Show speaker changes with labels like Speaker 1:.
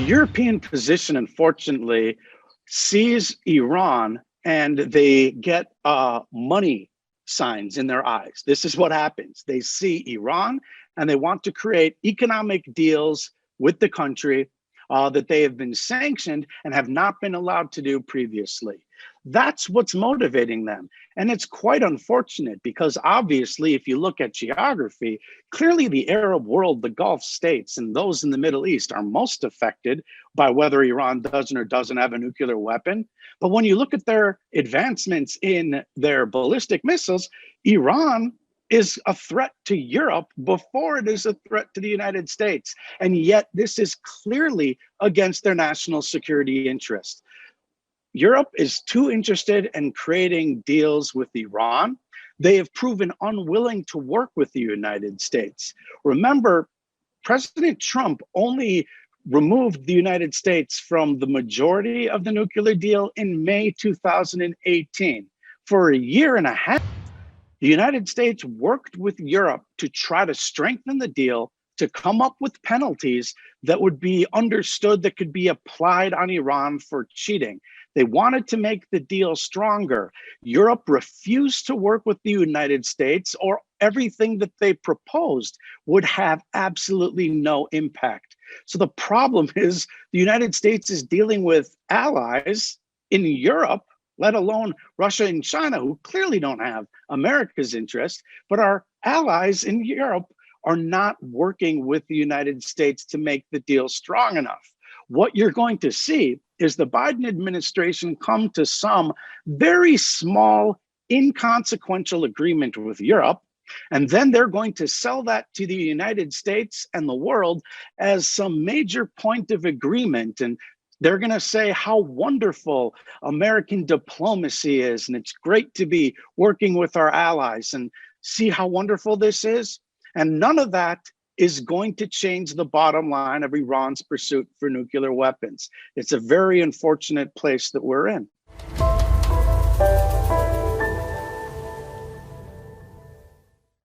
Speaker 1: European position, unfortunately, sees Iran and they get money signs in their eyes. This is what happens. They see Iran and they want to create economic deals with the country that they have been sanctioned and have not been allowed to do previously. That's what's motivating them. And it's quite unfortunate because obviously, if you look at geography, clearly the Arab world, the Gulf states, and those in the Middle East are most affected by whether Iran doesn't or doesn't have a nuclear weapon. But when you look at their advancements in their ballistic missiles, Iran is a threat to Europe before it is a threat to the United States. And yet this is clearly against their national security interests. Europe is too interested in creating deals with Iran. They have proven unwilling to work with the United States. Remember, President Trump only removed the United States from the majority of the nuclear deal in May 2018. For a year and a half, the United States worked with Europe to try to strengthen the deal, to come up with penalties that would be understood that could be applied on Iran for cheating. They wanted to make the deal stronger. Europe refused to work with the United States, or everything that they proposed would have absolutely no impact. So the problem is the United States is dealing with allies in Europe, let alone Russia and China, who clearly don't have America's interest, but our allies in Europe are not working with the United States to make the deal strong enough. What you're going to see is the Biden administration come to some very small, inconsequential agreement with Europe, and then they're going to sell that to the United States and the world as some major point of agreement. And they're going to say how wonderful American diplomacy is, and it's great to be working with our allies, and see how wonderful this is. And none of that is going to change the bottom line of Iran's pursuit for nuclear weapons. It's a very unfortunate place that we're in.